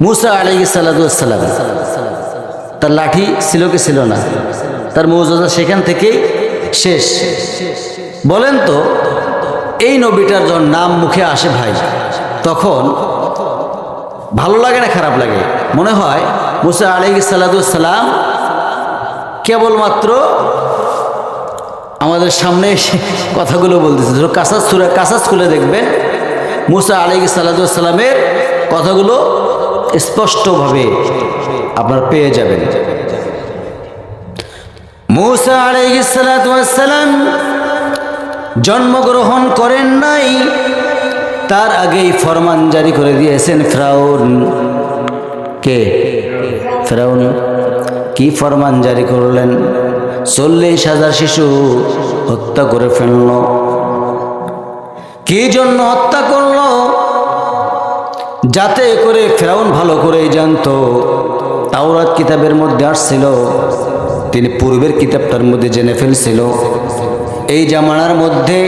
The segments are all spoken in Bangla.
মুসা আলাইহিস সালাতু ওয়াস সালাম তার লাঠি ছিল কি ছিল না? তার মৌজুজা সেখান থেকেই শেষ। বলেন তো, এই নবীটার যখন নাম মুখে আসে ভাই, তখন ভালো লাগে না খারাপ লাগে? মনে হয় মুসা আলাইহিস সালাতু ওয়াস সালাম কেবলমাত্র আমাদের সামনে এসে কথাগুলো বলতেছে। ধরো কাসাস খুলে দেখবেন, মুসা আলাইহিস সালাতু ওয়াস সালামের কথাগুলো স্পষ্টভাবে আপনার পেয়ে যাবেন। মুসা আলাইহিস সালাতু ওয়াস সালাম জন্মগ্রহণ করেন নাই, তার আগেই ফরমান জারি করে দিয়েছেন ফিরআউন। কে? ফিরআউন। কি ফরমান জারি করলেন? 40,000 শিশু হত্যা করে ফেলল। কি জন্য হত্যা করল? যাতে করে ফিরআউন ভালো করেই জানতো, তাওরাত কিতাবের মধ্যে আসছিল, তিনি পূর্বের কিতাবটার মধ্যে জেনে ফেলছিল, এই জামানার মধ্যে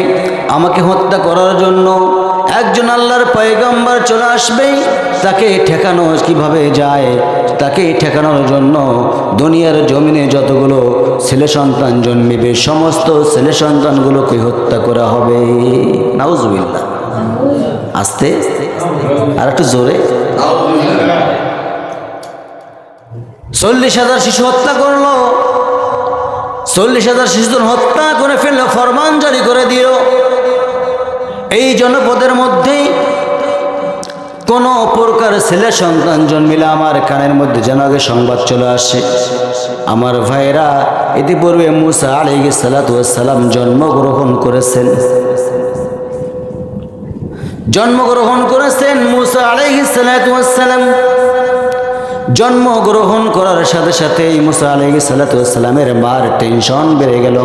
আমাকে হত্যা করার জন্য একজন আল্লাহর পয়গম্বর চলে আসবে। তাকে ঠেকানো কিভাবে যায়, তাকে ঠেকানোর জন্য দুনিয়ার জমিনে যতগুলো ছেলে সন্তান জন্মিবে, সমস্ত ছেলে সন্তানগুলোকে হত্যা করা হবে। নাউজুবিল্লাহ। আস্তে আর একটু জোরে। 40,000 শিশু হত্যা করলো। 40,000 শিশুজন হত্যা করে ফেললো, ফরমান জারি করে দিল, এই জনপদের মধ্যে কোনো প্রকার ছেলে সন্তান জন্মিলে আমার কানের মধ্যে যেন আগে সংবাদ চলে আসে। আমার ভাইরা, ইতিপূর্বে মুসা আলাইহিস সালাতু ওয়াস সালাম জন্মগ্রহণ করেছেন। মুসা আলাইহিস সালাতু ওয়াস সালাম জন্মগ্রহণ করার সাথে সাথেই মুসা আলাইহিস সালাতু ওয়াস সালামের মার টেনশন বেড়ে গেল।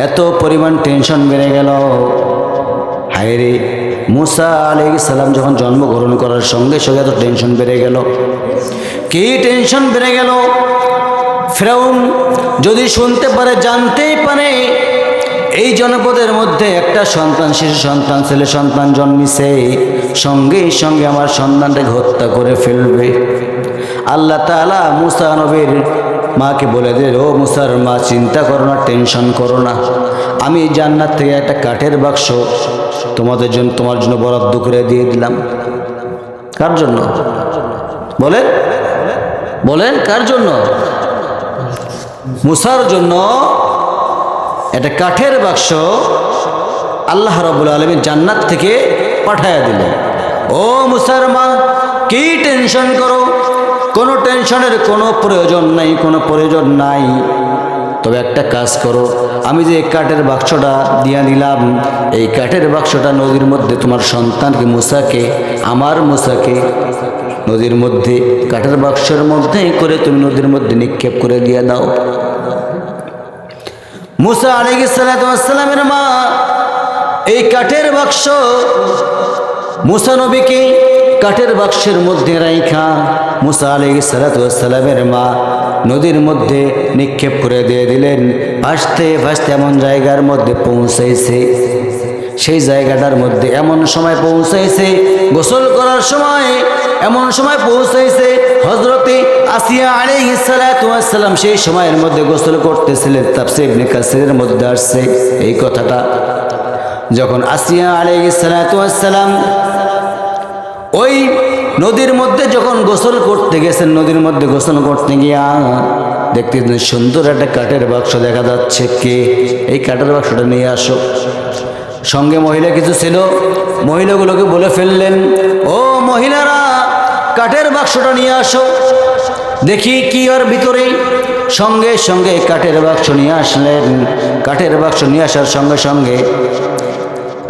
এত পরিমাণ টেনশন বেড়ে গেল, হায়রে, মুসা আলাইহিস সালাম যখন জন্মগ্রহণ করার সঙ্গে সঙ্গে এত টেনশন বেড়ে গেল। কি টেনশন বেড়ে গেল? ফিরআউন যদি শুনতে পারে, জানতেই পারে এই জনপদের মধ্যে একটা সন্তান, শিশু সন্তান, ছেলে সন্তান জন্মিছে, সঙ্গে সঙ্গে আমার সন্তানটাকে হত্যা করে ফেলবে। আল্লাহ তাআলা মুসা নবীর মাকে বলে দিলেন, ও মুসার মা, চিন্তা করো না, টেনশন করো না, আমি জান্নাত থেকে একটা কাঠের বাক্স তোমার জন্য বরাদ্দ করে দিয়ে দিলাম। কার জন্য বলেন? বলেন কার জন্য? মুসার জন্য একটা কাঠের বাক্স আল্লাহ রাব্বুল আলামিন জান্নাত থেকে পাঠায়া দিলেন। ও মুসার মা, কি টেনশন করো? কোনো টেনশনের কোনো প্রয়োজন নাই, কোনো প্রয়োজন নাই। তবে একটা কাজ করো, আমি যে কাঠের বাক্সটা দিয়া দিলাম, এই কাঠের বাক্সটা নদীর মধ্যে তোমার সন্তানকে মুসাকে, আমার মুসাকে নদীর মধ্যে কাঠের বাক্সের মধ্যে করে তুমি নদীর মধ্যে নিক্ষেপ করে দিয়ে দাও। মুসা আলাইহিস সালাতু ওয়াস সালামের মা এই কাঠের বাক্স মুসা নবীকে কাঠের বাক্সের মধ্যে রাইখা মুসা আলাইহিস সালাতু ওয়াস সালামের মা নদীর মধ্যে নিক্ষেপ করে দিয়ে দিলেন। ভাসতে ভাসতে এমন জায়গার মধ্যে পৌঁছাইছে, সেই জায়গাটার মধ্যে এমন সময় পৌঁছাইছে, গোসল করার সময় এমন সময় পৌঁছাইছে, হযরতে আসিয়া আলাইহিস সালাতু ওয়াস সালাম সেই সময়ের মধ্যে গোসল করতেছিলেন। তাফসীর ইবনে কাসিরের মধ্যে আসছে এই কথাটা। যখন আসিয়া আলাইহিস সালাতু ওয়াস সালাম ওই নদীর মধ্যে যখন গোসল করতে গেছেন, নদীর মধ্যে গোসল করতে গিয়া দেখতে সুন্দর একটা কাঠের বাক্স দেখা যাচ্ছে। কে? এই কাঠের বাক্সটা নিয়ে আসো। সঙ্গে মহিলা কিছু ছিল, মহিলাগুলোকে বলে ফেললেন, ও মহিলারা, কাঠের বাক্সটা নিয়ে আসো, দেখি কি ওর ভিতরে। সঙ্গে সঙ্গে কাঠের বাক্স নিয়ে আসলেন। কাঠের বাক্স নিয়ে আসার সঙ্গে সঙ্গে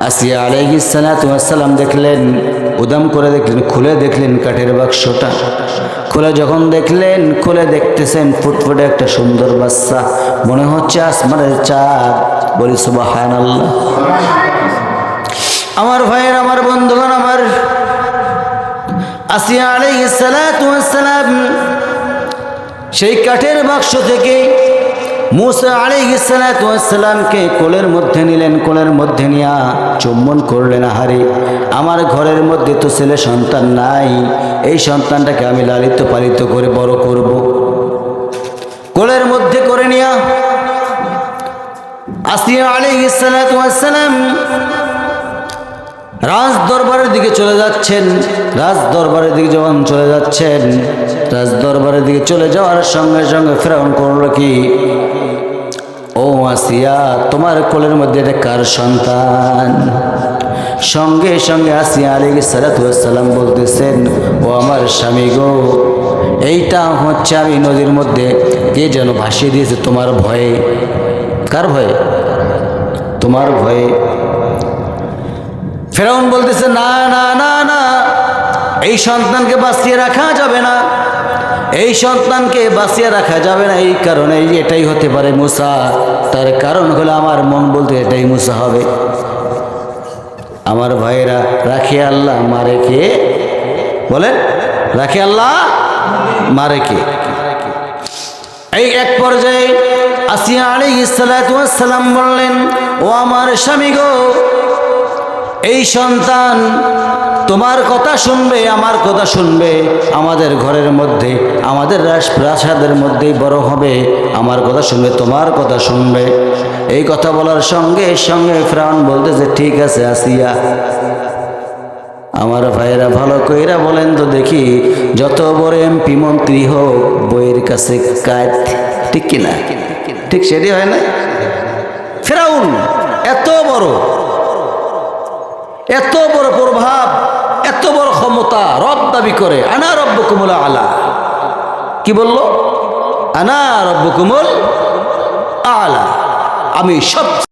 আসিয়া আলাইহিস সালাতু ওয়াস সালাম দেখলেন, উদাম করে দেখলেন, খুলে দেখলেন কাঠের বাক্সটা। খুলে যখন দেখলেন, খুলে দেখতেছেন ফুটফুটে একটা সুন্দর বাচ্চা, মনে হচ্ছে আসমানের চাঁদ। বলি সুবহানাল্লাহ। আমার ভাইয়ের, আমার বন্ধুগণ, আমার আসিয়া আলাইহিস সালাতু ওয়াস সালাম সেই কাঠের বাক্স থেকে মুসা আলাইহিস সালাতু ওয়াস সালামকে কোলের মধ্যে নিলেন, কোলের মধ্যে নিয়া চুম্বন করলেন। আহারে, আমার ঘরের মধ্যে তো ছেলে সন্তান নাই, এই সন্তানটাকে আমি লালিত পালিত করে বড় করব। কোলের মধ্যে করে নিয়া আসিয়া আলাইহিস সালাতু ওয়াস সালাম রাজ দরবারের দিকে চলে যাচ্ছেন। রাজ দরবারের দিকে যখন চলে যাচ্ছেন, রাজ দরবারের দিকে চলে যাওয়ার সঙ্গে সঙ্গে ফিরআউন করলো কি, ও আসিয়া, তোমার কোলের মধ্যে এটা কার সন্তান? সঙ্গে সঙ্গে আসিয়া আলাইহিস সালাতু ওয়াস সালাম বলতেছেন, ও আমার স্বামী গো, এইটা হচ্ছে আমি নদীর মধ্যে কে যেন ভাসিয়ে দিয়েছে তোমার ভয়ে। কার ভয়ে? তোমার ভয়ে। ফিরআউন বলতেছে, না না না না, এই সন্তানকে বাঁচিয়ে রাখা যাবে না, এই সন্তানকে বাঁচিয়ে রাখা যাবে না। এই কারণে এটাই হতে পারে মুসা। তার কারণ হলো আমার মন বলতে এটাই মুসা হবে। আমার ভাইয়েরা, রাখে আল্লাহ মারে কে? বলেন, রাখে আল্লাহ মারে কে? এই এক পর্যায়ে আসিয়া আলাইহিস সালাতু ওয়াস সালাম বললেন, ও আমার স্বামী গো, এই সন্তান তোমার কথা শুনবে, আমার কথা শুনবে, আমাদের ঘরের মধ্যে, আমাদের রাজপ্রাসাদের মধ্যেই বড় হবে, আমার কথা শুনবে, তোমার কথা শুনবে। এই কথা বলার সঙ্গে সঙ্গে ফিরআউন বলতেছে, ঠিক আছে আসিয়া। আমার ভাইয়েরা ভালো কইরা বলেন তো দেখি, যত বড় এমপি মন্ত্রী হোক, বইয়ের কাছে কাজ, ঠিক কিনা? ঠিক সেটি হয় না? ফিরআউন এত বড় প্রভাব, এত বড় ক্ষমতা, রব দাবি করে, আনা রব্বুকুমুল আলা। কি বলল? আনা রব্বুকুমুল আলা, আমি সব